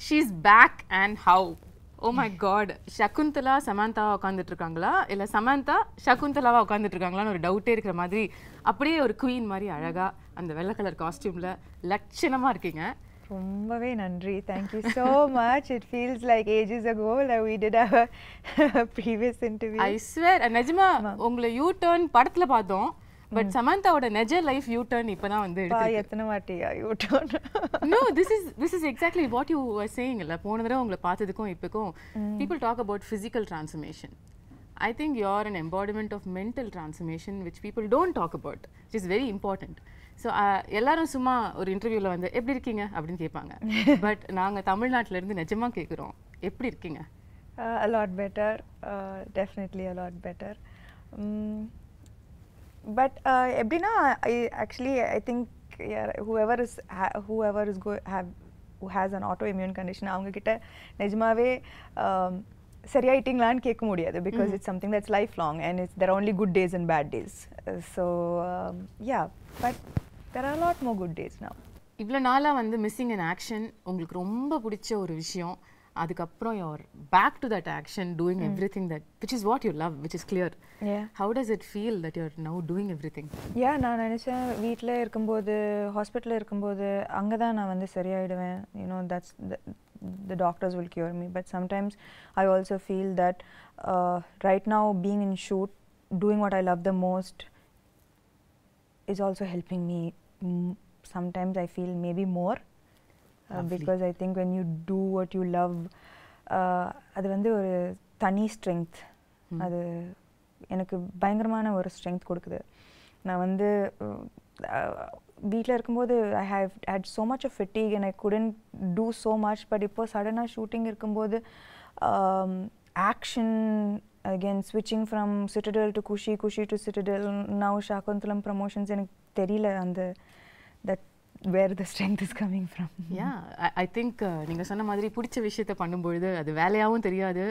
she's back and how? Oh my god, Shakuntala Samantha உட்கார்ந்துட்டு இருக்காங்களா இல்ல Samantha Shakuntalaவா உட்கார்ந்துட்டு இருக்காங்களான்னு ஒரு டவுட்டே இருக்கிற மாதிரி அப்படியே ஒரு queen மாதிரி அழகா அந்த வெள்ளை கலர் காஸ்டியூம்ல லட்சணமா இருக்கீங்க. ரொம்பவே நன்றி. Thank you so much. It feels like ages ago that we did our previous interview. I swear, நிஜமா உங்களை யூ டர்ன் படத்துல பார்த்தோம். பட் சமந்தாவோட நெஜ லைஃப் யூ டர்ன் இப்பதான் வந்து எடுத்து எத்தனை வாட்டியா U turn? No, this is exactly what you were saying. இல்ல போன தடவை உங்களை பார்த்ததுக்கும் இப்போக்கும் people talk about physical transformation. I think you're an embodiment of mental transformation which people don't talk about, which is very important. So எல்லாரும் சும்மா ஒரு இன்டர்வியூல வந்து எப்படி இருக்கீங்க அப்படின்னு கேட்பாங்க. பட் நாங்க தமிழ்நாட்டுல இருந்து நிஜமா கேக்குறோம், எப்படி இருக்கீங்க? A lot better, definitely a lot better. But எப்படின்னா I think whoever who has an autoimmune condition அவங்க கிட்ட நிஜமாவே சரியாயிட்டீங்களான்னு கேட்க முடியாது because it's something that's lifelong and there are only good days and bad days. So yeah, but there are a lot more good days now. இவ்வளோ நாளாக வந்து missing in action உங்களுக்கு ரொம்ப பிடிச்ச ஒரு விஷயம், அதுக்கப்புறம் you're back to that action doing everything that which is what you love, which is clear. Yeah. How does it feel that you're now doing everything? Yeah, நான் நினைச்சேன் வீட்டில் இருக்கும்போது ஹாஸ்பிட்டலில் இருக்கும்போது அங்கே தான் நான் வந்து சரியாயிடுவேன். You know, that's the doctors will cure me, but sometimes I also feel that right now being in shoot, doing what I love the most is also helping me. Sometimes I feel maybe more because I think when you do what you love, அது வந்து ஒரு தனி strength, அது எனக்கு பயங்கரமான ஒரு strength கொடுக்குது. நான் வந்து வீட்டில் இருக்கும்போது I have had so much of fatigue and I couldn't do so much, but இப்போ சடனாக ஷூட்டிங் இருக்கும்போது action, again switching from Citadel to Kushi to Citadel, now Shakuntalam promotions, எனக்கு தெரியல அந்த that where the strength is coming from. Yeah, I think நீங்க சொன்ன மாதிரி பிடிச்ச விஷயத்தை பண்ணும்பொழுது அது வேலையாகவும் தெரியாது,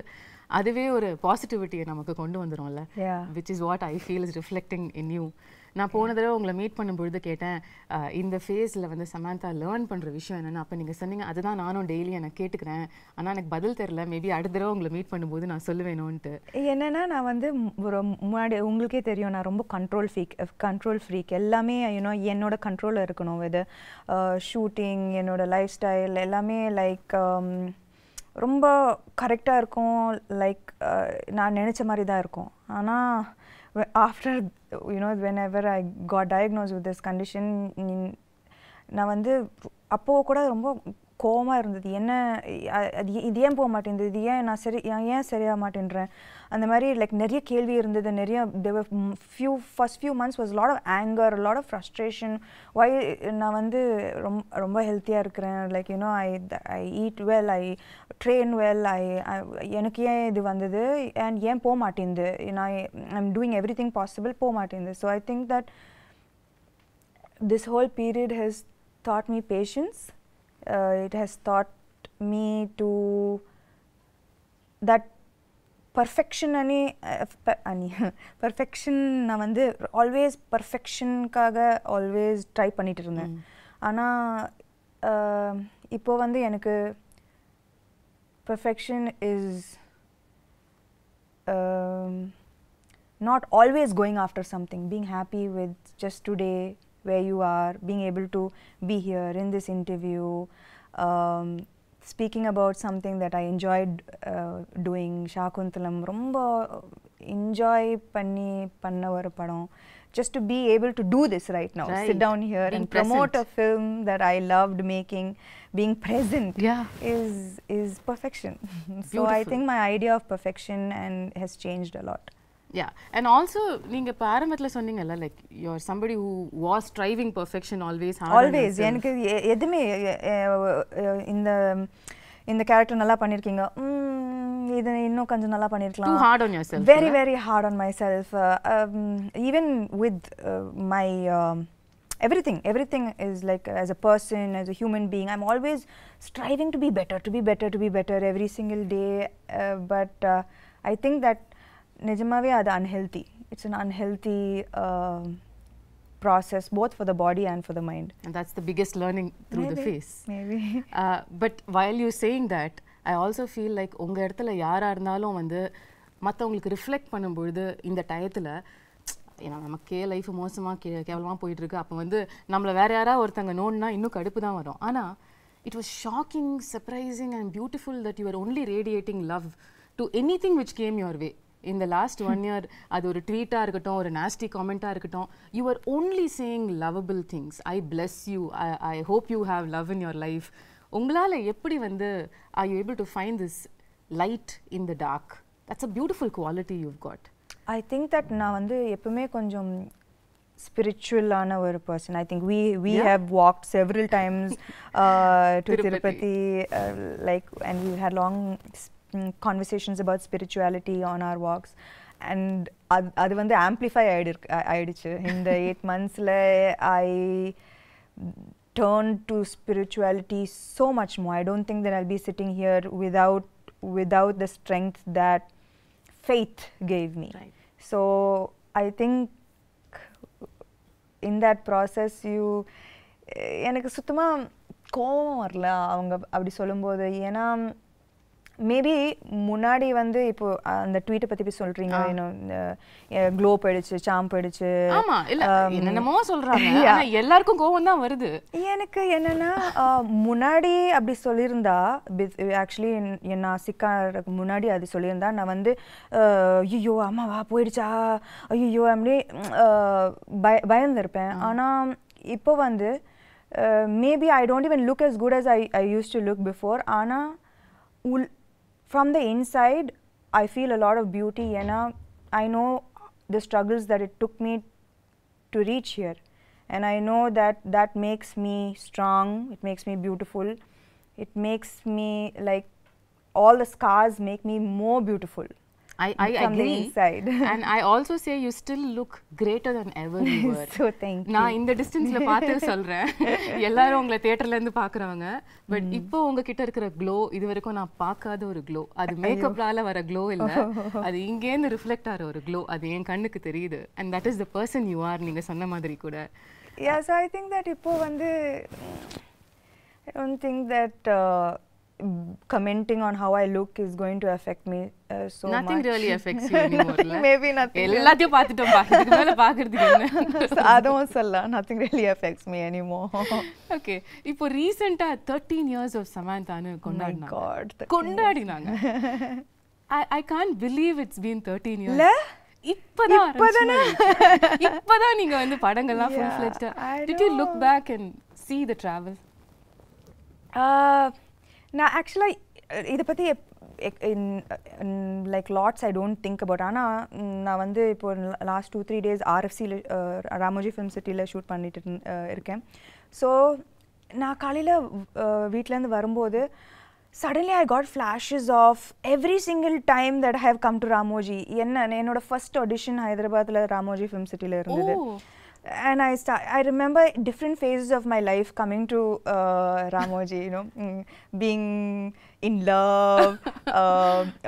அதுவே ஒரு பாசிட்டிவிட்டியை நமக்கு கொண்டு வந்துடும்ல. which is what I feel is reflecting in you. நான் போன தடவை உங்களை மீட் பண்ணும்பொழுது கேட்டேன் இந்த ஃபேஸில் வந்து சமந்தா லேர்ன் பண்ணுற விஷயம் என்னென்னு. அப்போ நீங்கள் சொன்னீங்க அதுதான் நானும் டெய்லி எனக்கு கேட்டுக்கிறேன், ஆனால் எனக்கு பதில் தெரில, மேபி அடுத்த தடவை உங்களை மீட் பண்ணும்போது நான் சொல்லுவேணும்ன்ட்டு. என்னென்னா நான் வந்து ஒரு முன்னாடி உங்களுக்கே தெரியும் நான் ரொம்ப கண்ட்ரோல் ஃப்ரீக், எல்லாமே யூனோ என்னோட கண்ட்ரோலில் இருக்கணும். வித் ஷூட்டிங், என்னோட லைஃப் ஸ்டைல் எல்லாமே லைக் ரொம்ப கரெக்டாக இருக்கும், லைக் நான் நினச்ச மாதிரி தான் இருக்கும். ஆனால் after whenever I got diagnosed with this condition, நான் வந்து அப்போது கூட ரொம்ப கோவமாக இருந்தது. என்ன இது ஏன் போக மாட்டேங்குது, இது ஏன் நான் ஏன் சரியாக மாட்டேன்றேன், அந்த மாதிரி லைக் நிறைய கேள்வி இருந்தது. நிறைய first few months was a lot of anger, a lot of frustration. why நான் வந்து ரொம்ப ஹெல்த்தியாக இருக்கிறேன், like you know I eat well, I train well, எனக்கு ஏன் இது வந்தது and ஏன் போக மாட்டேங்குது, I'm doing everything possible, போக மாட்டேங்குது. So I think that this whole period has taught me patience. It has taught me to that perfection perfection நான் வந்து ஆல்வேஸ் பர்ஃபெக்ஷனுக்காக ஆல்வேஸ் ட்ரை பண்ணிட்டு இருந்தேன். ஆனால் இப்போ வந்து எனக்கு perfection is not always going after something, being happy with just today where you are, being able to be here in this interview, speaking about something that I enjoyed doing. Shakuntalam romba enjoy panna oru padam, just to be able to do this right now, sit down here being and promote a film that I loved making, being present is perfection. So I think my idea of perfection has changed a lot. Yeah, and also நீங்க இப்ப ஆரம்பத்துல சொன்னீங்கல்ல, like you're somebody who was striving perfection always. எனக்கு எதுமே இந்த character நல்லா பண்ணிருக்கீங்க, இது இன்னும் கொஞ்சம் நல்லா பண்ணிருக்கலாம். Too hard on yourself. Very hard on myself. Even with my everything is like as a person, as a human being, I'm always striving to be better every single day. But I think that நிஜமாவே அது unhealthy. It's an unhealthy process both for the body and for the mind. And that's the biggest learning through the face. Maybe. But while you're saying that, I also feel like உங்க இடத்துல யாரா இருந்தாலும் வந்து மற்றவங்களுக்கு reflect பண்ணும்பொழுது இந்த டயத்தில் ஏன்னா நமக்கே லைஃப் மோசமாக கேவலமாக போயிட்டுருக்கு, அப்போ வந்து நம்மளை வேறு யாராவது ஒருத்தங்க நோன்னா இன்னும் கடுப்பு தான் வரும். ஆனால் it was shocking, surprising and beautiful that you were only radiating love to anything which came your way. In the last 1 year, அது ஒரு ட்வீட்டாக இருக்கட்டும், ஒரு nasty comment-ஆக இருக்கட்டும், you were only saying lovable things. I bless you. I hope you have love in your life. உங்களால் எப்படி வந்து are you able to find this light in the dark? That's a beautiful quality you've got. I think that நான் வந்து எப்பவுமே கொஞ்சம் spiritual-ஆன ஒரு person. I think we have walked several times to Tirupati, like, and we've had long conversations about spirituality on our walks, and அது வந்து amplify ஆயிடுச்சு இந்த 8 monthsல. I turned to spirituality so much more. I don't think that I'll be sitting here without the strength that faith gave me. Right. So I think in that process எனக்கு சுத்தமா கோவம் வரல அவங்க அப்படி சொல்லும்போது. ஏன்னா மேபி முன்னாடி வந்து இப்போ அந்த ட்வீட்டை பத்தி சொல்றீங்க, க்ளோ போயிடுச்சு, சாம் போயிடுச்சு, ஆமா இல்ல என்னென்னமோ சொல்றாங்க, ஆனா எல்லாருக்கும் கோவம் தான் வருது. எனக்கு என்னன்னா முன்னாடி அப்படி சொல்லியிருந்தா, ஆக்சுவலி நான் சிக்காருக்கு முன்னாடி அது சொல்லியிருந்தா நான் வந்து ஐயோ அம்மாவா போயிடுச்சா, ஐயோ அப்படி பயந்துருப்பேன். ஆனால் இப்போ வந்து maybe I don't even look as good as I used to look before. ஆனால் from the inside I feel a lot of beauty, and I know the struggles that it took me to reach here, and I know that makes me strong, it makes me beautiful, it makes me like all the scars make me more beautiful. I from agree. The inside. And I also say you still look greater than ever you were. So thank you. நான் இந்த டிஸ்டன்ஸ்ல பார்த்து சொல்றேன், எல்லாரும் உங்களை தியேட்டர்ல இருந்து பாக்குறாங்க, பட் இப்போ உங்ககிட்ட இருக்கிற க்ளோ இது வரைக்கும் நான் பார்க்காத ஒரு க்ளோ. அது மேக்கப்லால வர க்ளோ இல்ல, அது இங்கேருந்து ரிஃப்ளெக்ட் ஆகிற ஒரு க்ளோ. அது என் கண்ணுக்கு தெரியுது. And that is the person you are. நீங்க சொன்ன மாதிரி கூட. Yeah, so I think that இப்போ வந்து I don't think that commenting on how I look is going to affect me so nothing much. Nothing really affects you anymore. Maybe nothing. எல்லாத்தையும் பார்த்துட்டோம், இதுக்கு மேல பார்க்கிறதுக்கு என்ன? அதுவும் சொல்ல nothing really affects me anymore. Okay, இப்போ ரீசன்ட்டா 13 years of Samanthaன்னு கொண்டாடினாங்க. Oh my god. கொண்டாடினாங்க. I can't believe it's been 13 years. இல்ல இப்பதான் நீங்க வந்து படங்கள்லாம் full fledged. Did you look back and see the travel? நான் ஆக்சுவலாக இதை பற்றி like lots I don't think about. ஆனால் நான் வந்து இப்போ லாஸ்ட் 2-3 days RFCயில் ராமோஜி ஃபிலிம் சிட்டியில் ஷூட் பண்ணிட்டு இருக்கேன். ஸோ நான் காலையில் வீட்டிலேருந்து வரும்போது suddenly I got flashes of every single time that I have come to Ramoji. என்னோட ஃபர்ஸ்ட் ஆடிஷன் ஹைதராபாத்தில் ராமோஜி ஃபிலிம் சிட்டியில் இருந்தது. And I remember different phases of my life coming to Ramoji, being in love,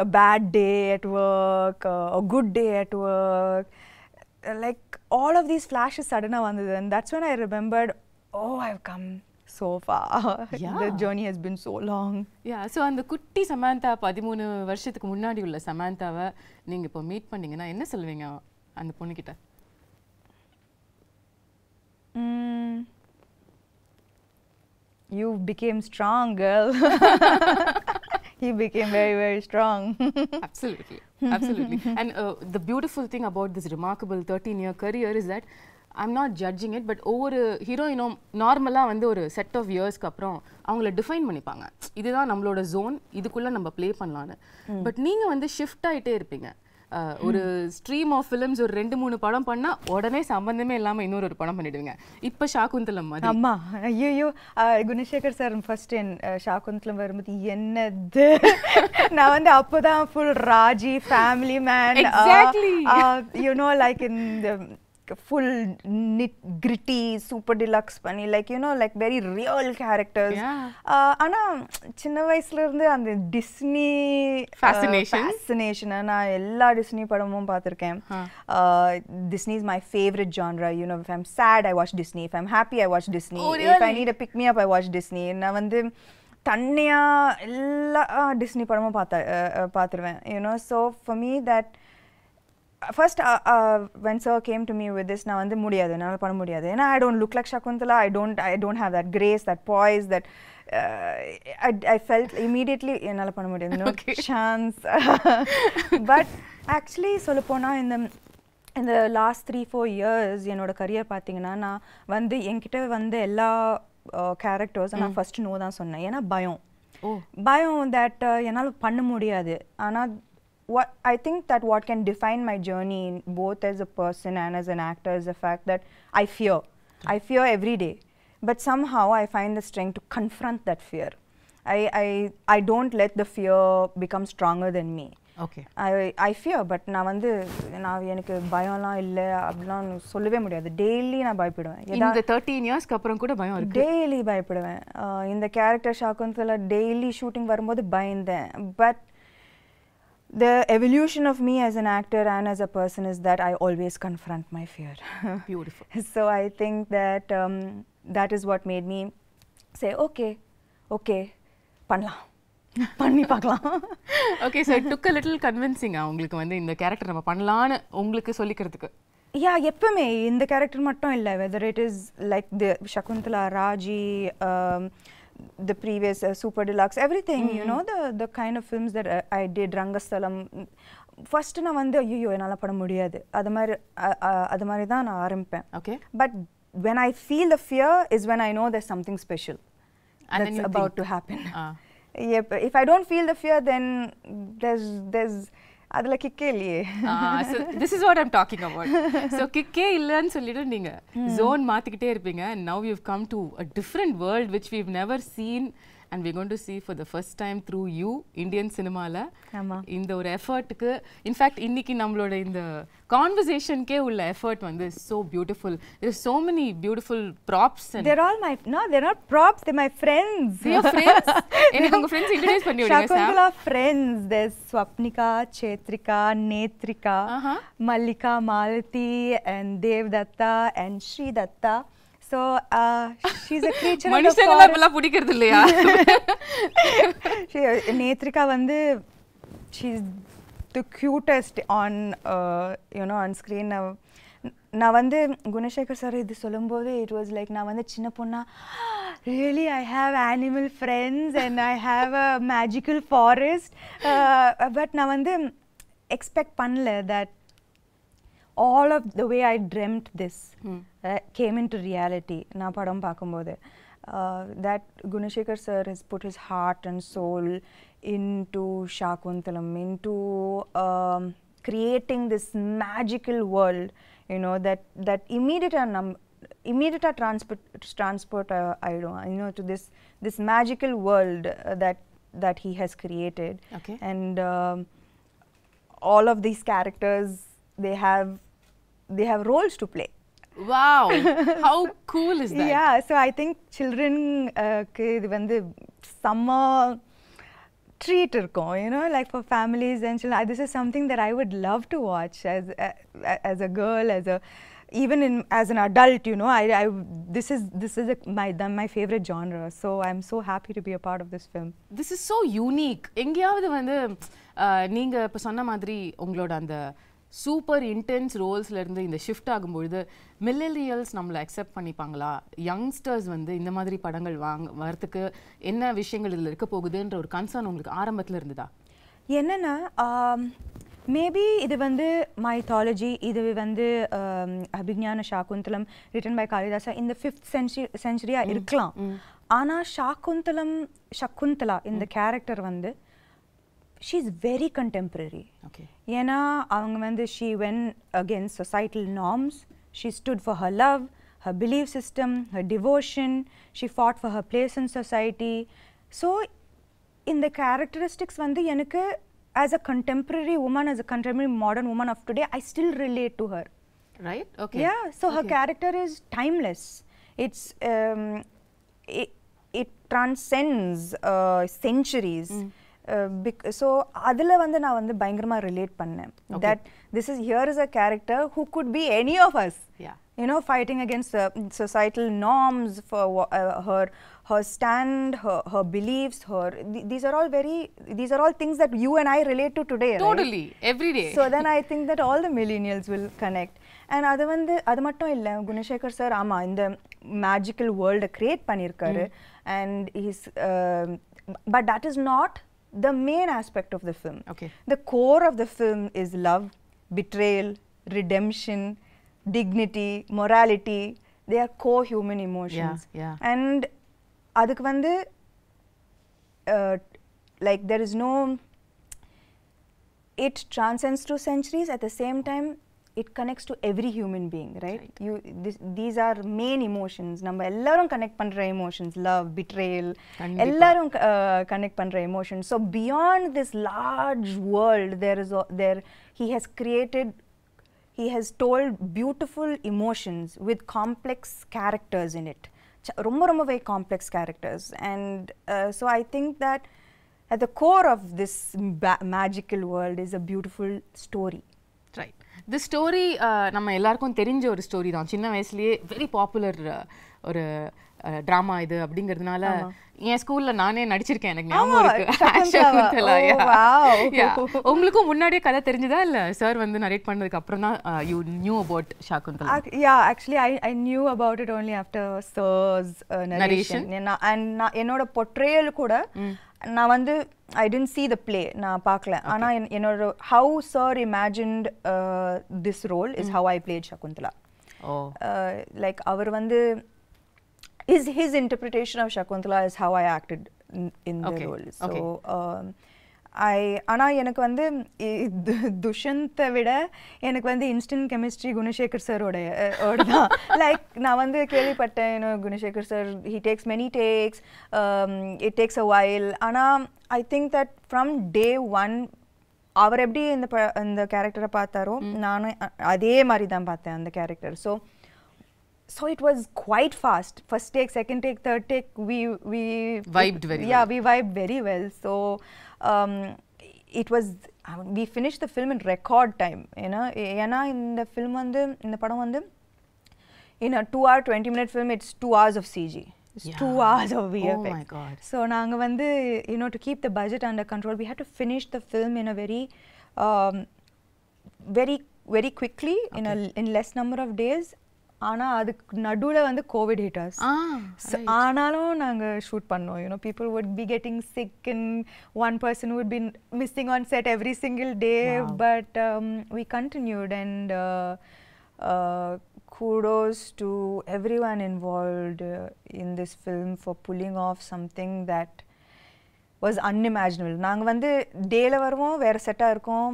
a bad day at work, a good day at work, like all of these flashes suddenly vandhu, and that's when I remembered, oh, I've come so far. Yeah. The journey has been so long. Yeah, so அந்த குட்டி சமந்தா 13 வருஷத்துக்கு முன்னாடி உள்ள சமந்தாவை நீங்க இப்போ meet பண்ணீங்கன்னா என்ன சொல்வீங்க அந்த பொண்ணு கிட்ட? You became strong, girl. He became very, very strong. Absolutely, absolutely. And the beautiful thing about this remarkable 13-year career is that I'm not judging it, but ஒவ்வொரு ஹீரோயினும் நார்மலாக வந்து ஒரு செட் ஆஃப் இயர்ஸ்க்கு அப்புறம் அவங்கள டிஃபைன் பண்ணிப்பாங்க, இதுதான் நம்மளோட ஜோன், இதுக்குள்ளே நம்ம ப்ளே பண்ணலான்னு. பட் நீங்கள் வந்து ஷிஃப்ட் ஆகிட்டே இருப்பீங்க. ஒரு ஸ்ட்ரீம் ஆஃப் ஃபிலிம்ஸ் ஒரு 2-3 படம் பண்ணா உடனே சம்பந்தமே இல்லாம இன்னொரு படம் பண்ணிடுவீங்க. இப்ப ஷாகுந்தலம் மாதிரி. அம்மா ஐயோ, குணசேகர் சார் ஃபர்ஸ்ட் ஷாகுந்தலம் வரும்போது என்னது, நான் வந்து அப்போதான் full Raji family man, exactly, you know, like in full gritty super deluxe பண்ணி like you know like very real characters. ஆனா சின்ன வயசுல இருந்து அந்த டிஸ்னி fascination நான் எல்லா டிஸ்னி படமும் பார்த்திருக்கேன். Disney is my favorite genre. You know, if I'm sad I watch Disney, if I'm happy I watch Disney. Oh, really? If I need a pick me up I watch Disney. நான் வந்து தன்னையா எல்லா Disney படமும் பார்த்துருவேன். You know, so for me that first when sir came to me with this na vandu mudiyadhu enala panna mudiyadhu ena I don't look like Shakuntala, I don't have that grace, that poise, that I felt immediately enala panna mudiyadhu, no chance. But actually solla pona in the last 3-4 years enoda career pathina na vandu enkitta vande ella characters na first no da sonna ena bayam that enala panna mudiyadhu. Ana what I think that what can define my journey both as a person and as an actor is the fact that I fear every day, but somehow I find the strength to confront that fear. I don't let the fear become stronger than me. Okay. I fear, but na vandu na enakku bayamla illa abla sollave mudiyadhu. Daily na bayipiduven. In the 13 years ku appuram kuda bayam irukku. Daily bayipiduven. In the character Shakuntala daily shooting varumbodhu bayindhen, but the evolution of me as an actor and as a person is that I always confront my fear. Beautiful. So I think that that is what made me say okay பண்ணி பார்க்கலாம். Okay, so it took a little convincing உங்களுக்கு வந்து இந்த character நம்ம பண்ணலாம்னு உங்களுக்கு சொல்லிக்கிறதுக்கு. Yeah, எப்பவுமே இந்த கேரக்டர் மட்டும் இல்ல, whether it is like the Shakuntala, Raji, the previous super deluxe, everything, you know, the kind of films that I did, Rangastalam, first na vandu ayyo enala pada mudiyadhu adu mari da na arampen. Okay, but when I feel the fear is when I know there's something special and that's about to happen. Yep, if I don't feel the fear then there's adla kikke illiye. So this is what I'm talking about. So kikke illan sollidu neenga zone maathikite irpinga, and now you've come to a different world which we've never seen and we're going to see for the first time through you Indian cinema la. இந்த ஒரு எஃபர்ட்டுக்கு in fact இன்னைக்கு நம்மளோட இந்த கான்வர்சேஷன்க்கே உள்ள effort வந்து so beautiful. There's so many beautiful props and they're all my they're not props, they're my friends. Your friends? எனக்கு உங்க friends introduce பண்ணி விடுங்க sir. Shakuntala friends, there's Swapnika, Chetrika, Netrika, Mallika, Malati and Devdatta and Sri Datta. So she's a creature of the forest. மனுஷங்கள பல பிடிக்கிறது இல்லையா? Netrika வந்து she's the cutest on you know on screen. நான் வந்து Gunasekar sir இது சொல்லும்போது it was like நான் வந்து சின்ன பொண்ணா really I have animal friends and I have a magical forest, but நான் வந்து expect பண்ணல that all of the way I dreamt this came into reality. Na padam paakumbodhu that Gunashekar sir has put his heart and soul into Shakuntalam, into creating this magical world, you know, that immediate transport I don't, you know, to this magical world that he has created. Okay. And all of these characters, they have roles to play. Wow, how cool is that? Yeah, so I think children இது வந்து summer treat இருக்கும், you know, like for families and children. This is something that I would love to watch as a girl, even as an adult, you know. This is my favorite genre, so I'm so happy to be a part of this film. This is so unique. எங்கயாவது வந்து நீங்க இப்ப சொன்ன மாதிரி உங்களோட அந்த super intense ரோல்ஸ்ல இருந்து இந்த ஷிஃப்ட் ஆகும்பொழுது மில்லேனியல்ஸ் நம்மளை அக்செப்ட் பண்ணிப்பாங்களா, யங்ஸ்டர்ஸ் வந்து இந்த மாதிரி படங்கள் வரதுக்கு என்ன விஷயங்கள் இதில் இருக்க போகுதுன்ற ஒரு கன்சர்ன் உங்களுக்கு ஆரம்பத்தில் இருந்ததா? என்னன்னா மேபி இது வந்து மைத்தாலஜி, இது வந்து அபிஞான சாகுந்தலம் ரிட்டன் பை காளிதாசா இந்த 5th century இருக்கலாம். ஆனால் சகுந்தலா இந்த கேரக்டர் வந்து she's very contemporary. Okay. ஏன்னா அவங்க வந்து she went against societal norms, she stood for her love, her belief system, her devotion, she fought for her place in society. So in the characteristics வந்து எனக்கு as a contemporary woman, as a contemporary modern woman of today, I still relate to her. Right? Okay. Yeah, so her character is timeless. It's it transcends centuries. So adula vandu na vandu bayangarama relate pannen. That this is here is a character who could be any of us. Yeah. You know, fighting against societal norms for her stand, her beliefs, these are all things that you and I relate to today, totally, right? every day. So then I think that all the millennials will connect. And adu mattum illa, Gunashekhar sir ama inda magical world create pannirkaru, and he's but that is not the main aspect of the film. Okay. The core of the film is love, betrayal, redemption, dignity, morality. They are core human emotions. Yeah. And adukku vandu like there is no, it transcends through centuries. At the same time, it connects to every human being, right? These are main emotions. Namba ellarum connect pandra emotions, love, betrayal, ellarum connect pandra emotions. So beyond this large world, he has told beautiful emotions with complex characters in it. Romba very complex characters. And so I think that at the core of this magical world is a beautiful story. Right. The story நம்ம எல்லாருக்கும் தெரிஞ்ச ஒரு story தான். சின்ன வயசுலயே very popular ஒரு drama இது அப்படிங்கிறதுனால என் ஸ்கூல்ல நானே நடிச்சிருக்கேன், எனக்கு ஞாபகம் இருக்கு. சகுந்தலா. உங்களுக்கும் முன்னாடியே கதை தெரிஞ்சதா இல்ல சார் வந்து நரேட் பண்ணதுக்கு அப்புறம் தான் you knew about Shakuntala? Yeah, actually I knew about it only after sir's narration. And என்னோட portrayal கூட நான் வந்து I didn't see the play, நான் பார்க்கல. ஆனா என்னோட how sir imagined this role is how I played Shakuntala. Like அவர் வந்து his interpretation of Shakuntala is how I acted in the role. So ஆனா எனக்கு வந்து துஷந்தை விட எனக்கு வந்து இன்ஸ்டன்ட் கெமிஸ்ட்ரி குணசேகர் சாரோட தான். லைக் நான் வந்து கேள்விப்பட்டேன், Gunasekar sir he takes many takes, it takes a while. ஆனா I think that from day one அவர் எப்படி இந்த கேரக்டரை பார்த்தாரோ நானும் அதே மாதிரி தான் பார்த்தேன் அந்த character. So it was quite fast. First take, second take, third take, we vibed very well. Yeah, we vibed very well. So it was, we finished the film in record time, you know. ஏன்னா இந்த film வந்து இந்த படம் வந்து in a 2 hour 20-minute film, it's 2 hours of CG. It's 2 hours of VFX. Oh my God. So நாங்க வந்து, you know, to keep the budget under control, we had to finish the film in a very quickly, in less number of days. ஆனா அதுக்கு நடுவுல வந்து Covid hit us. ஆனாலும் நாங்க shoot பண்ணோம். You know, people would be getting sick and one person would be missing on set every single day. Wow. But we continued, and kudos to everyone involved in this film for pulling off something that was unimaginable. நாங்க வந்து டேல வருவோம், வேற செட்டா இருக்கும்,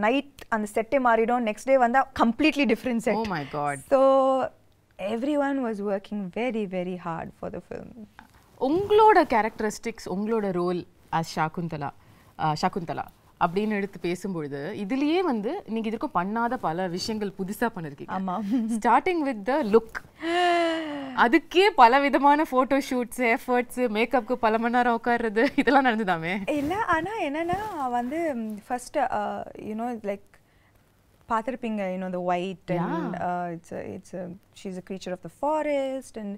night அந்த செட்டே மாறிடும், நெக்ஸ்ட் டே வந்தா completely different set. Oh my God. So everyone was working very very hard for the film. உங்களோட கேரக்டரிஸ்டிக்ஸ், உங்களோட ரோல் as சகுந்தலா அப்படின்னு எடுத்து பேசும்பொழுது இதுலயே வந்து நீங்க இதுக்கும் பண்ணாத பல விஷயங்கள் புதுசா பண்ணிருக்கீங்க. ஆமா. ஸ்டார்டிங் வித் த லுக், அதுக்கே பல விதமான போட்டோ ஷூட்ஸ், எஃபர்ட்ஸ், மேக்கப்க்கு பல மணி நேரம் உட்கார்றது, இதெல்லாம் நடந்துதாமே? இல்ல, ஆனா என்னன்னா வந்து ஃபர்ஸ்ட் you know, like பார்த்திருப்பீங்க, you know, the white, and it's a she's a creature of the forest, and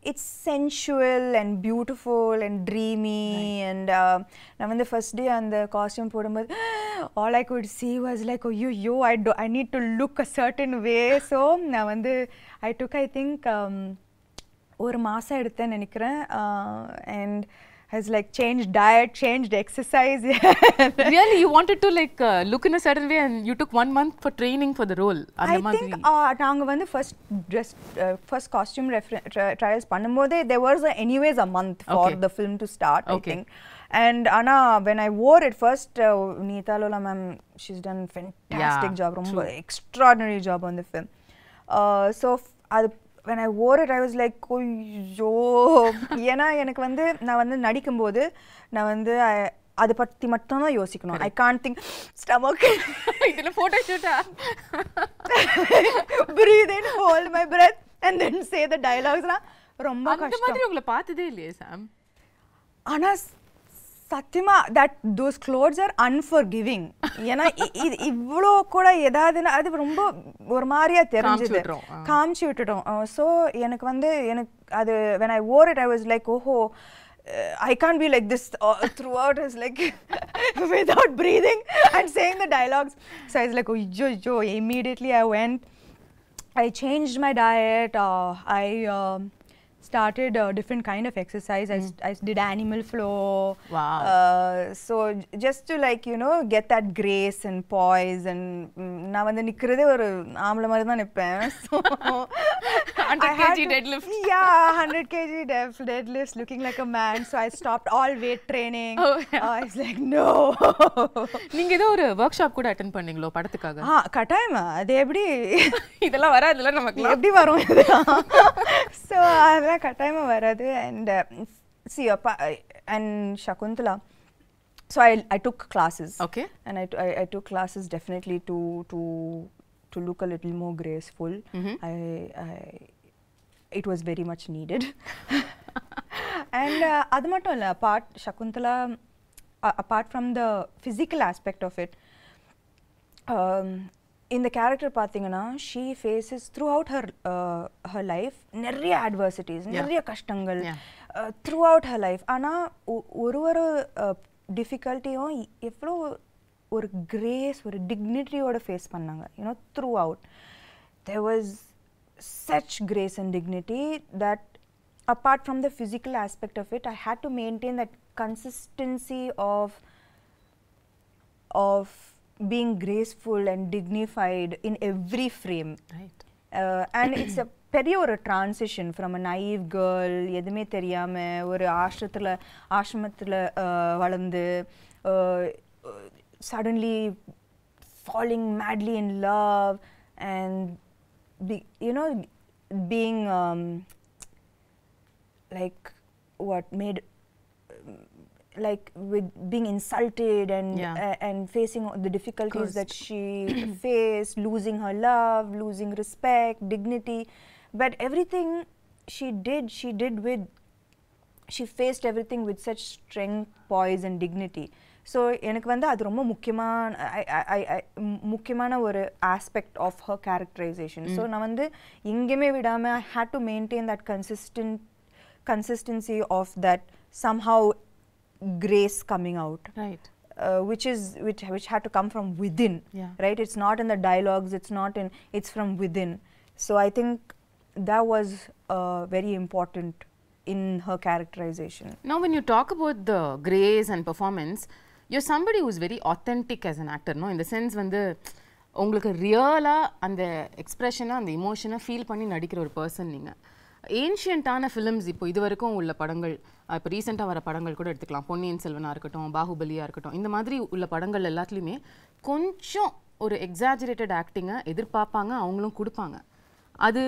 it's sensual and beautiful and dreamy. Right. And நான் வந்து first day அந்த costume போடும்போது all I could see was like, oh yo, I need to look a certain way. So நான் வந்து I took, I think ஒரு மாசம் எடுத்தேன்னு நினைக்கிறேன், and has like changed diet, changed exercise. Really, you wanted to like look in a certain way, and you took 1 month for training for the role? I think நாங்க வந்து first costume trials பண்ணும்போது there was anyways a month for the film to start, I think. And Anna, when I wore it first, Neeta Lola ma'am, she's done fantastic job, romba extraordinary job on the film. So when I wore it, I was like, oh yo. ஏன்னா எனக்கு வந்து நான் வந்து நடிக்கும்போது நான் வந்து அதை பற்றி மட்டும் தான் யோசிக்கணும். ஐ கான்ட் திங்க் ஸ்டமக் இதில் ஃபோட்டோ ஷூட்டா breathe in, hold my breath and then say the dialoguesலாம் ரொம்ப கஷ்டம். அந்த மாதிரி உங்களை பார்த்ததே இல்லையே சாம். ஆனால் சத்தியமா those clothes are unforgiving. ஏன்னா இவ்வளோ கூட ஏதாவதுன்னா அது ரொம்ப ஒரு மாதிரியா தெரிஞ்சது, காமிச்சு விட்டுட்டோம். ஸோ எனக்கு அது when I wore it I was like I can't be like this throughout. It's like without breathing and saying the dialogues. So I was like immediately I went, I changed my diet, I started a different kind of exercise. I did animal flow. Wow. So just to like get that grace and poise, and நான் வந்து நிக்கிறதே ஒரு ஆம்பளை மாதிரி தான் நிப்பேன். So 100 kg deadlift. Yeah, 100 kg deadlifts, looking like a man. So I stopped all weight training. I was like no. நீங்க ஏதோ ஒரு work shop கூட அட்டெண்ட் பண்ணீங்களோ படத்துக்காக? கட்டாயமா. அது எப்படி இதெல்லாம் வராதுல நமக்கு, எப்படி வரும் இதெல்லாம்? So அதெல்லாம் கட்டாயமா வராது. And see and Shakuntala, so I took classes. Okay. And I took classes definitely to look a little more graceful. It was very much needed. And adu mattum illa, Shakuntala, apart from the physical aspect of it, in the character பாத்தீங்கன்னா she faces throughout her life நிறைய adversities, நிறைய கஷ்டங்கள் throughout her life. ஆனா ஒரு difficultyயும் எவ்வளோ ஒரு grace, ஒரு dignityயோட face பண்ணாங்க. Throughout there was such grace and dignity that apart from the physical aspect of it, I had to maintain that consistency of being graceful and dignified in every frame. Right. And it's a பெரிய ஒரு transition from a naive girl, எதுமே தெரியாம ஒரு ஆசிரமத்துல வளர்ந்து suddenly falling madly in love and being like like with being insulted and facing the difficulties that she faced, losing her love, losing respect, dignity, but everything she faced everything with such strength, poise and dignity. So எனக்கு வந்து அது ரொம்ப முக்கியமான ஒரு aspect of her characterization. So நான் வந்து எங்கேயுமே விடாம I had to maintain that consistency of that somehow grace coming out, right? Which had to come from within, right? It's not in the dialogues, it's from within. So I think that was very important in her characterization. Now when you talk about the grace and performance, you're somebody who's very authentic as an actor, no? In the sense வந்து உங்களுக்கு ரியலா அந்த எக்ஸ்பிரஷனை அந்த இமோஷனை feel பண்ணி நடிக்கிற ஒரு person நீங்க. ஏன்ஷியன்ட்டான ஃபிலிம்ஸ் இப்போ இது வரைக்கும் உள்ள படங்கள், இப்போ ரீசெண்டாக வர படங்கள் கூட எடுத்துக்கலாம், பொன்னியின் செல்வனாக இருக்கட்டும், பாகுபலியாக இருக்கட்டும், இந்த மாதிரி உள்ள படங்கள் எல்லாத்துலேயுமே கொஞ்சம் ஒரு எக்ஸாஜரேட்டட் ஆக்டிங்கை எதிர்பார்ப்பாங்க, அவங்களும் கொடுப்பாங்க. அது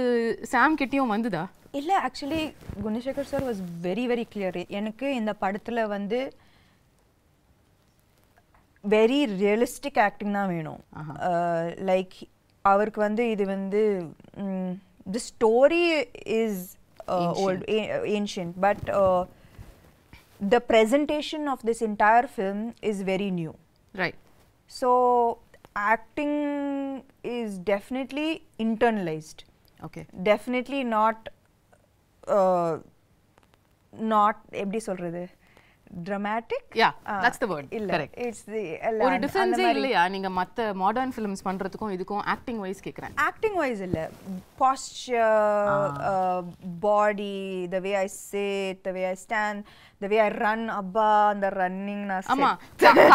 சாம் கிட்டேயும் வந்துதா? இல்லை, actually Gunasekar sir was very very clear. எனக்கு இந்த படத்தில் வந்து வெரி ரியலிஸ்டிக் ஆக்டிங் தான் வேணும். லைக் அவருக்கு வந்து இது வந்து the story is ancient, but the presentation of this entire film is very new, right? So acting is definitely internalized. Okay. Definitely not எப்படி சொல்றது, dramatic. Yeah, that's the word. Correct. It's the ஒரு difference இல்லையா நீங்க மத்த modern films பண்றதுக்கும் இதுக்கும் acting wise கேக்குறேன்? Acting wise இல்ல, posture, body, the way I sit, the way I stand, the way I run, abba அந்த ரன்னிங் நான் ஆமா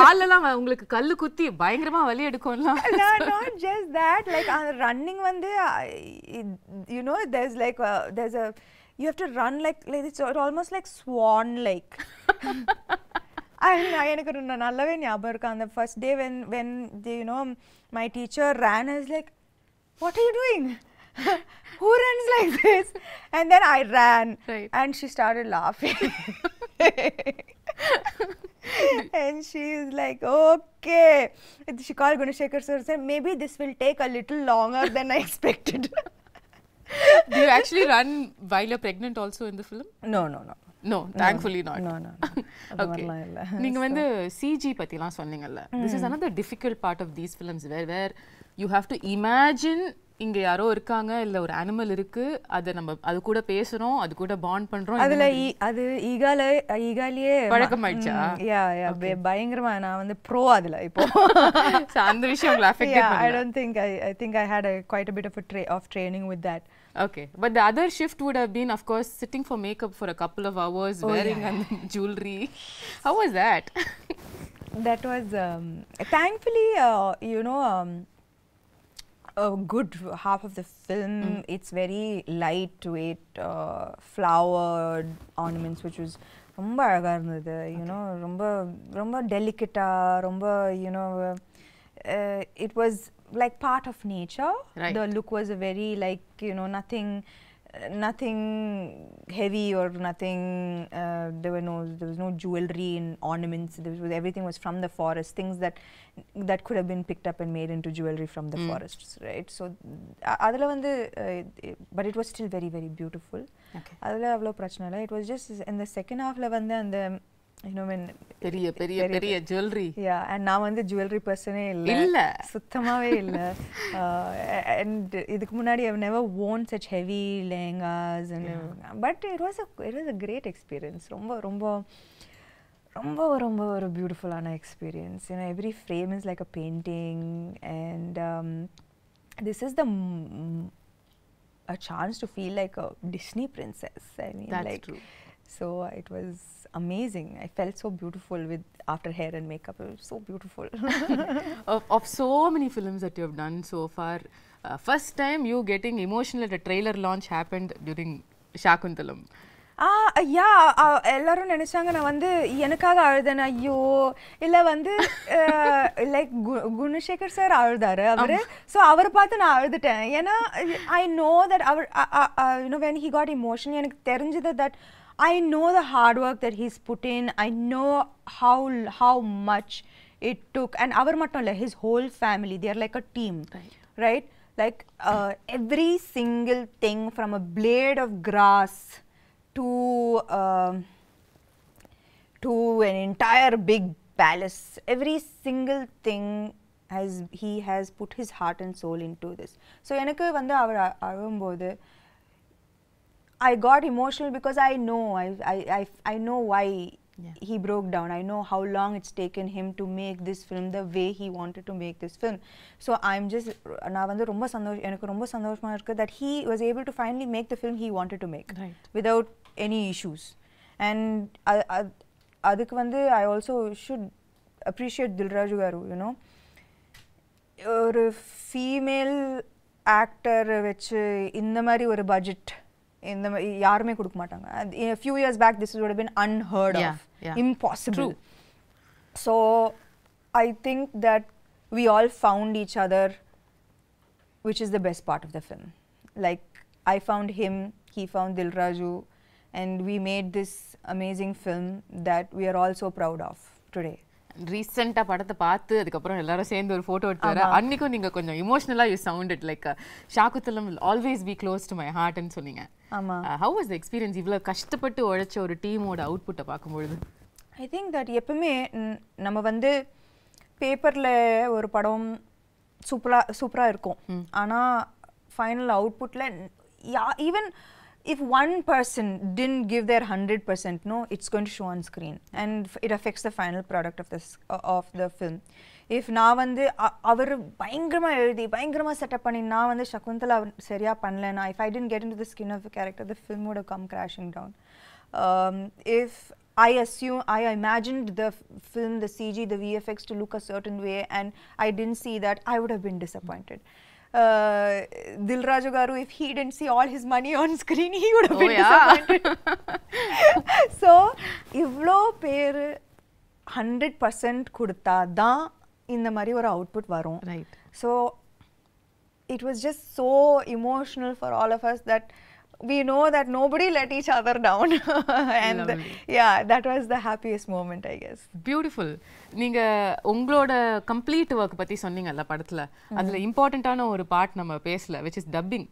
காலெல்லாம் உங்களுக்கு கல்லு குத்தி பயங்கரமா வலி எடுக்கும்ல. Not just that, like running வந்து there's a you have to run like it's almost like swan like. எனக்கு நல்லாவே ஞாபகம் இருக்கு அந்த first day when my teacher ran, I was like, what are you doing? Who runs like this? And then I ran, right. And she started laughing. And she is like, okay. And she called Gunashekhar sir and said, maybe this will take a little longer than I expected. Do you actually run while you're pregnant also in the film? No, no, no. No, thankfully not. No, no. Okay. நீங்க வந்து CG பத்திலாம் சொன்னீங்கல்ல. This is another difficult part of these films where you have to imagine இங்க யாரோ இருக்காங்க இல்ல ஒரு animal இருக்கு அத நம்ம அது கூட பேசுறோம் அது கூட பாண்ட் பண்றோம் அதுல அது ஈகாலியே பழக்கமாயிடுச்சா யா பயங்கரமா நான் வந்து ப்ரோ அதுல இப்போ சோ அந்த விஷயம் உங்களுக்கு அஃபெக்ட் பண்ணல I don't think I think I had quite a bit of training with that. Okay, but the other shift would have been, of course, sitting for makeup for a couple of hours, wearing jewelry. How was that? That was, thankfully, you know, a good half of the film, it's very lightweight, flowered ornaments, which was ரொம்ப அழகா இருந்தது, you know, ரொம்ப delicate-ஆ, ரொம்ப, you know, it was like part of nature. Right. The look was a very like, you know, nothing heavy or nothing, there was no jewelry and ornaments. Everything was from the forest, things that could have been picked up and made into jewelry from the forests, right? So adula vandu but it was still very very beautiful. Okay, adula avlo prachana illa. It was just in the second half la vandu and you know when பெரிய jewelry. Yeah, and நான் வந்து jewelry personே இல்ல சுத்தமாவே இல்ல. And இதுக்கு முன்னாடி I've never worn such heavy lehengas and but it was a great experience. ரொம்ப ஒரு beautiful ஆன experience. You know, every frame is like a painting and this is a chance to feel like a Disney princess. I mean, that's like true. So it was amazing. I felt so beautiful after hair and makeup. It was so beautiful. Of so many films that you have done so far, first time you getting emotional at a trailer launch happened during Shakuntalam. எல்லாரும் நினைச்சாங்க நான் வந்து எனக்காக அழுதேன். ஐயோ இல்ல வந்து like Gunasekar sir அழுதாரு அவரு. ஸோ அவரை பார்த்து நான் அழுதுட்டேன். ஏன்னா ஐ நோ தட் அவர் you know when he got emotion எனக்கு தெரிஞ்சது that I know the hard work that he's put in. I know how much it took. And avar mattum illa, his whole family, they are like a team, right? Like every single thing from a blade of grass to an entire big palace, every single thing he has put his heart and soul into this. So enakku vandu avar alumbodhu I got emotional because I know why he broke down. I know how long it's taken him to make this film the way he wanted to make this film. So I'm just நான் வந்து எனக்கு ரொம்ப சந்தோஷமா இருக்கு that he was able to finally make the film he wanted to make without any issues. And அதுக்கு வந்து I also should appreciate Dilraju garu, you know, ஒரு female actor வச்சு இந்த மாதிரி ஒரு பட்ஜெட் இந்த யாருமே கொடுக்க மாட்டாங்க. A few years back this would have been unheard of, impossible. So I think that we all found each other, which is the best part of the film. Like I found him, he found Dilraju, and we made this amazing film that we are all so proud of today. ரீசெண்டா படத்தை பார்த்து அதுக்கப்புறம் எல்லாரும் சேர்ந்து ஒரு photo எடுத்து வர அன்னைக்கும் நீங்க கொஞ்சம் இமோஷனலா you sounded like Shaakuntalam will always be close to my heart ன்னு சொன்னீங்க. ஆமா. How was the experience இவ்வளவு கஷ்டப்பட்டு உழைச்ச ஒரு டீமோட அவுட்புட்டை பார்க்கும்போது? I think that எப்பவுமே நம்ம வந்து பேப்பர்ல ஒரு படம் சூப்பரா இருக்கும். ஆனா final அவுட்புட்ல even if one person didn't give their 100%, no, it's going to show on screen and it affects the final product of the film. If நான் வந்து அவர் பயங்கரமா எழுதி பயங்கரமா செட்டப் பண்ணி நான் வந்து சகுந்தலா சரியா பண்ணலனா, if I didn't get into the skin of the character, the film would have come crashing down. If I imagined the film, the CG, the VFX to look a certain way and I didn't see that, I would have been disappointed. Dilraju garu, if he didn't see all his money on screen, he would have been disappointed. So ivlo per 100% கொடுத்தா தான் இந்த மாதிரி ஒரு output வரும். Right. So it was just so emotional for all of us that we know that nobody let each other down. And yeah, that was the happiest moment, I guess. Beautiful. நீங்க உங்களோட complete work பத்தி சொன்னீங்கல்ல படத்துல, அதுல இம்பார்ட்டன்ட்டான ஒரு part நம்ம பேசல, which is dubbing.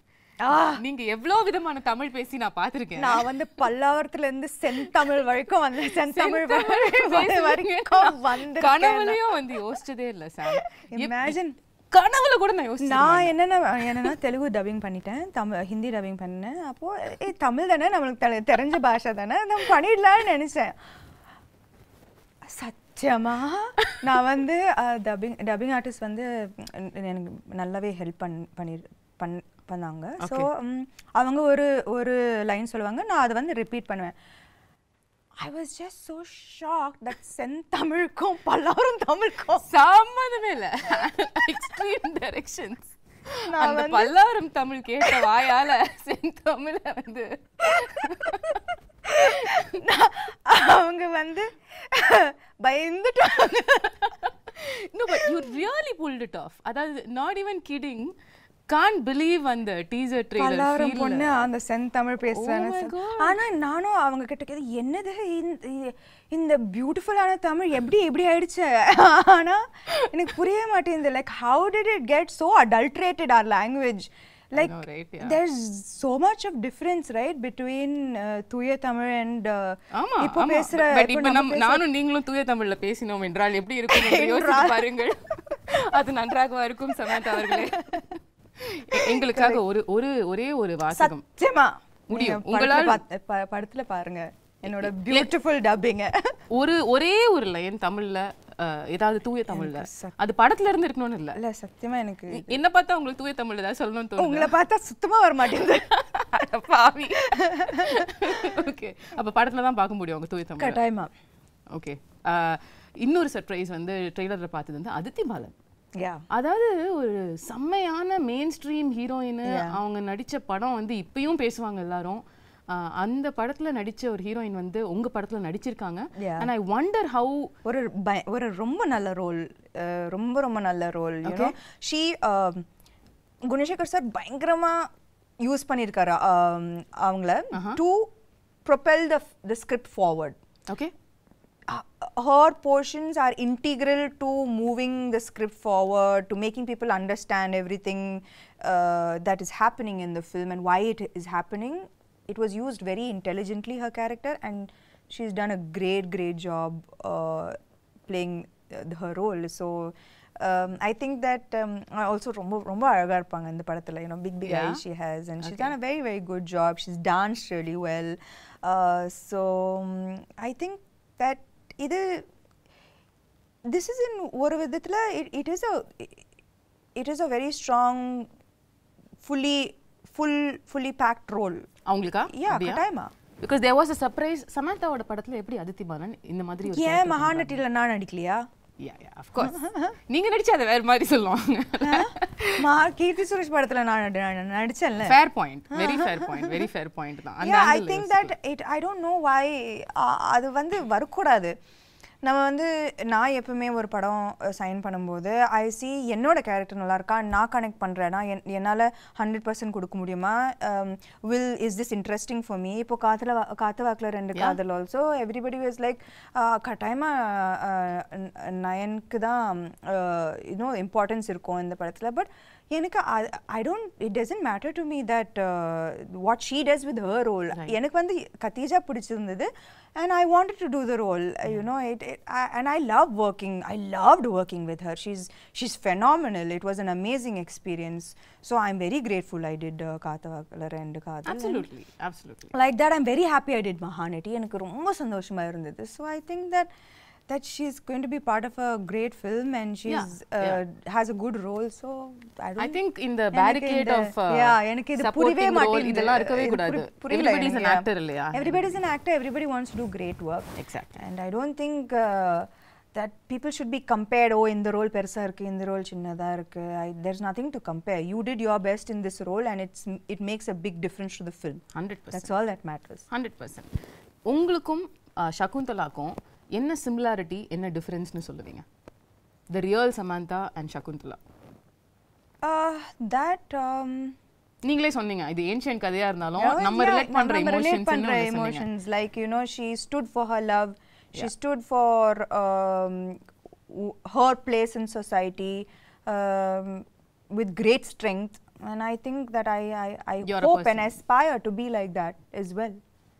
நீங்க எவ்வளவு விதமான தமிழ் பேசி நான் பாத்திருக்கேன். நான் வந்து பல்லாவரத்துல இருந்து செந்தமிழ் வரைக்கும் வந்து செந்தமிழ் வரைக்கும் வந்து கனவுலயும் வந்து யோசிச்சதே இல்ல சார். இமேஜின் கனவுல கூட நான் யோசிச்சேன். நான் என்னன்னா தெலுங்கு டப்பிங் பண்ணிட்டேன், ஹிந்தி டப்பிங் பண்ணேன். அப்போ தமிழ் தானே நம்மளுக்கு தெரிஞ்ச பாஷை தானே, நம்ம பண்ணிடலாம்னு நினைச்சேன். சத்தியமா நான் வந்து டப்பிங் ஆர்டிஸ்ட் வந்து எனக்கு நல்லாவே ஹெல்ப் பண்ணாங்க. ஸோ அவங்க ஒரு லைன் சொல்லுவாங்க, நான் அதை வந்து ரிப்பீட் பண்ணுவேன். I was just so shocked that செந்தமிழுக்கும் Pallavaram தமிழுக்கும் சம்மந்தமே இல்லை. Extreme directions. அந்த பல்லாவரம் தமிழ் கேட்ட வாயால செந்தமிழ வந்து அவங்க வந்து பயந்துட்டாங்க. No, but you really pulled it off. அதாவது not even kidding. Can't believe அந்த டீசர் ட்ரெய்லர் பல்லாவரம் பொண்ணு அந்த செந்தமிழ் பேசுறாங்க. ஆனா நானும் அவங்க கிட்ட கேட்டேன், என்னது இந்த பியூட்டிஃபுல்லான தமிழ் எப்படி ஆயிடுச்சு? ஆனா எனக்கு புரிய மாட்டேங்குது. Like how did it get so adulterated our language? Like know, right? Yeah. There's so much of difference, right, between தூய தமிழ் and இப்போ பேசுற. பட் இப்போ நானும் நீங்களும் தூய தமிழ்ல பேசினோம் என்றால் எப்படி இருக்கும் என்று யோசிச்சு பாருங்கள். அது நன்றாக இருக்கும் சமந்தா அவர்களே. எங்களுக்காக ஒரே ஒரு வாசகம் சத்தியமா முடியும் உங்களால படத்துல பாருங்க என்னோட பியூட்டிஃபுல் டப்பிங். ஒரே ஒரு லைன் தமிழ்ல, ஏதாவது தூய தமிழ்ல, அது படத்துல இருந்து இருக்கணும்னு இல்ல. சத்தியமா எனக்கு என்ன பார்த்தா உங்களுக்கு தூய தமிழ்ல ஏதாவது சொல்லணும்னு தோணுது? உங்களை பார்த்தா சுத்தமா வர மாட்டேங்குது. பாவி. ஓகே, அப்ப படத்துல தான் பார்க்க முடியும் உங்க தூய தமிழ். கட்டாயமா. ஓகே, இன்னொரு சர்ப்ரைஸ் வந்து ட்ரெய்லர்ல பார்த்தது வந்து அதித்தி பாலன். அதாவது ஒரு செம்மையான மெயின் ஸ்ட்ரீம் ஹீரோயின். அவங்க நடிச்ச படம் வந்து இப்பயும் பேசுவாங்க எல்லாரும். அந்த படத்துல நடிச்ச ஒரு ஹீரோயின் வந்து உங்க படத்துல நடிச்சிருக்காங்க. and I wonder how ஒரு ரொம்ப நல்ல ரோல், ரொம்ப நல்ல role. you know she Gunasekar sir பயங்கரமா யூஸ் பண்ணிருக்காரு அவங்கள to propel the script forward. okay, her portions are integral to moving the script forward, to making people understand everything that is happening in the film and why it is happening. It was used very intelligently, her character, and she's done a great job playing her role. So I think that also ரொம்ப அழகா இருப்பாங்க இந்த படத்துல. You know, big eyes she has, and she's done a very good job. She's danced really well. So I think that this is in ஒரு விதத்துல it is a very strong fully packed role. அவங்களுக்கா? கட்டாயமா. because there was a surprise. சமந்தாவோட படத்துல எப்படி அதித்தி பாலன் இந்த மாதிரி ஒரு ஏன் மகாநட்டில நான் நடிக்கலையா? yeah of course. நீங்க நடிச்சா அது வேற மாதிரி சொல்லுவாங்க. கீர்த்தி சுரேஷ் படத்துல நான் நடிச்சேன்ல. fair point, very fair point தான். yeah, I think that I don't know why அது வந்து வரக்கூடாது. நம்ம வந்து நான் எப்பவுமே ஒரு படம் சைன் பண்ணும்போது ஐ சி என்னோட கேரக்டர் நல்லா இருக்கா, நான் கனெக்ட் பண்ணுறேன்னா என்னால் 100% கொடுக்க முடியுமா, is this interesting for me. இப்போ காத்து வாக்கில் 2 காதல் ஆல்சோ எவ்ரிபடி வாஸ் லைக் கட்டாயமாக நயனுக்கு தான் இன்னும் இம்பார்ட்டன்ஸ் இருக்கும் இந்த படத்தில். பட் எனக்கு it doesn't matter to me that what she does with her role. எனக்கு வந்து கத்தீஜா பிடிச்சிருந்தது and I wanted to do the role. You know, and I loved working with her. She's phenomenal. It was an amazing experience. So I'm very grateful I did Kaathavakala and Kaadhal. Absolutely. Like that, I'm very happy I did Mahanati. எனக்கு ரொம்ப சந்தோஷமா இருந்தது. So I think that she's going to be part of a great film and she's has a good role. So I think in the barricade of எனக்கு இது புரியவே மாட்டேங்குது. இதெல்லாம் இருக்கவே கூடாது. Everybody is an actor இல்லையா? Everybody is an actor. Everybody wants to do great work. Exactly. And I don't think that people should be compared. Oh, இந்த role பெருசா இருக்கு, இந்த ரோல் சின்னதா இருக்கு. There's nothing to compare. You did your best in this role and it makes a big difference to the film. 100%. That's all that matters. 100%. உங்களுக்கும் சகுந்தலாக்கும் என்ன similarity, என்ன டிஃபரன்ஸ்னு சொல்லுவீங்க? The real Samantha and Shakuntala. நீங்களே சொன்னீங்க இது ancient கதையா இருந்தாலும் நம்ம ரிலேட் பண்ற emotions like you know she stood for her love, she stood for her place in society with great strength, and I think that I hope and aspire to be like that as well.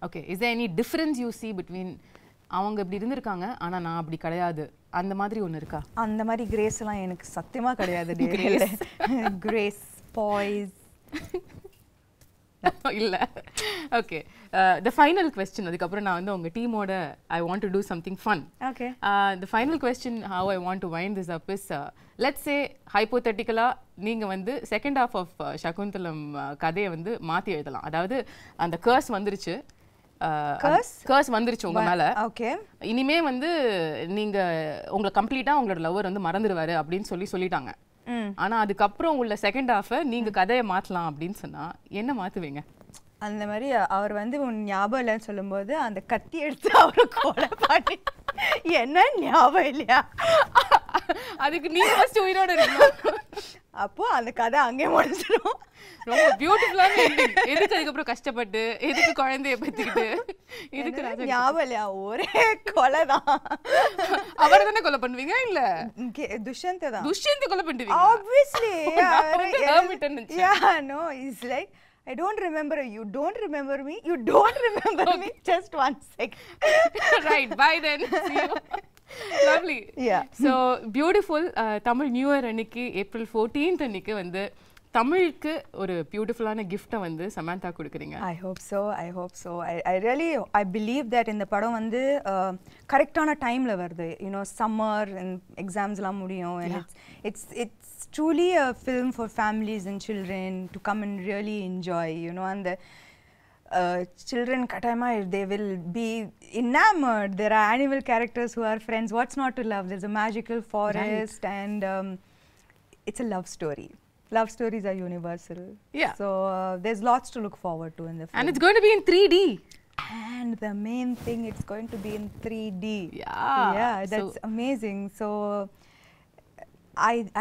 Okay, is there any difference you see between அவங்க இப்படி இருந்திருக்காங்க ஆனா நான் அப்படி கிடையாது அந்த மாதிரி ஒன்னு இருக்கா? அந்த மாதிரி கிரேஸ் எல்லாம் எனக்கு சத்தியமா கிடையாது. கிரேஸ் பாய்ஸ் இல்ல. ஓகே, the final question அதுக்கு அப்புறம் நான் வந்து உங்க டீமோட I want to do something fun. Okay. The final question how I want to wind this up is let's say hypothetically நீங்க வந்து second half of சகுந்தலம் கதையை வந்து மாத்தி எழுதலாம். அதாவது அந்த curse வந்துருச்சு, கர்ஸ் வந்துருச்சு உங்க மேல. ஓகே, இனிமே வந்து நீங்க உங்களை கம்ப்ளீட்டா உங்களோட லவர் வந்து மறந்துடுவாரு அப்படின்னு சொல்லிட்டாங்க. ஆனா அதுக்கப்புறம் உள்ள செகண்ட் ஹாஃப் நீங்க கதையை மாத்தலாம் அப்படின்னு சொன்னா என்ன மாத்துவீங்க? அந்த மாதிரி அவர் வந்து உன் ஞாபகம் இல்லைன்னு சொல்லும்போது அந்த கத்தி எடுத்து அவரை கொலை பண்ணி என்ன ஞாபகம் இல்லையா அதுக்கு நீ ஃபர்ஸ்ட் உயிரோட இருக்கணும். அப்போ அந்த கதை அங்கே முடிஞ்சிடும். ரொம்ப பியூட்டிஃபுல்லான எண்டிங். எதுக்கு அதுக்கப்புறம் கஷ்டப்பட்டு எதுக்கு குழந்தைய பத்திக்கிட்டு இதுக்கு ஞாபகம் இல்லையா? ஒரே கொலை தான். அவரை தானே கொலை பண்ணுவீங்க? இல்ல துஷ்யந்தை தான். துஷ்யந்தை கொலை பண்ணுவீங்க obviously. Yeah, no, it's like I don't remember you, don't remember me, you don't remember me, just 1 second. Right, bye then, see you. Lovely. Yeah. So beautiful. Tamil New Year அன்னைக்கு April 14th அன்னைக்கு வந்து தமிழுக்கு ஒரு பியூட்டிஃபுல்லான கிஃப்ட்டை வந்து சமந்தா கொடுக்குறீங்க. I hope so, I hope so. I really believe that இந்த படம் வந்து கரெக்டான டைம்ல வருது. You know, summer and examsலாம் முடியும், and it's truly a film for families and children to come and really enjoy, you know, and the children katayama they will be enamored. There are animal characters who are friends. What's not to love? There's a magical forest, right. And it's a love story. Love stories are universal. Yeah. So there's lots to look forward to in the film. And it's going to be in 3D. And the main thing, it's going to be in 3D. Yeah. Yeah, that's amazing. So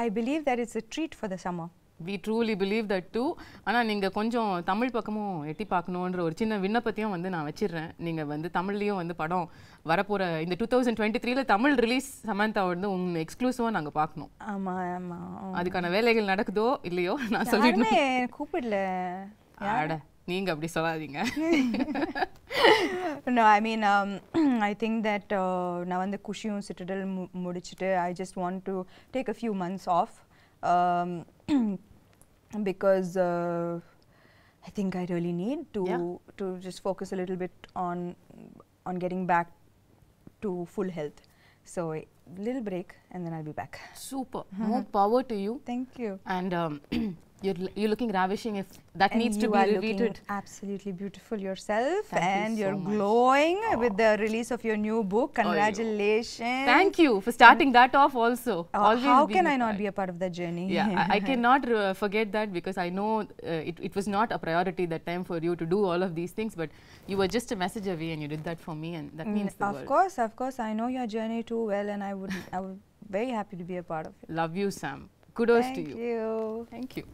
I believe that it's a treat for the summer. We truly believe that too. ஆனா நீங்க கொஞ்சம் தமிழ் பக்கமும் எட்டி பார்க்கணும்ன்ற ஒரு சின்ன விண்ணப்பத்தையும் வந்து நான் வச்சிடுறேன். நீங்க வந்து தமிழ்லயும் வந்து படம் வரப்போற இந்த 2023ல தமிழ் ரிலீஸ் சமந்தா வந்து உங்க எக்ஸ்க்ளூசிவா நாங்க பார்க்கணும். ஆமா ஆமா. அதுக்கான வேலைகள் நடக்குதோ இல்லையோ நான் சொல்லிடுறேன். கூப்பிடல. அட நீங்க அப்படி சொல்லாதீங்க. No, I mean I think that நான் வந்து குஷியும் சிட்டடல் முடிச்சிட்டு I just want to take a few months off. Because I think I really need to just focus a little bit on getting back to full health. So a little break and then I'll be back. Super. More power to you. Thank you. And you're looking ravishing. If that and needs to be repeated. You are looking absolutely beautiful yourself. Thank and you so you're much. glowing with the release of your new book. Congratulations. Thank you for starting that off also. Always how can I not be a part of that journey? Yeah, I cannot forget that because I know it was not a priority that time for you to do all of these things, but you were just a message away and you did that for me, and that means the world. Of course, I know your journey too well, and I would very happy to be a part of it. Love you, Sam. Kudos to you. Thank you. Thank you.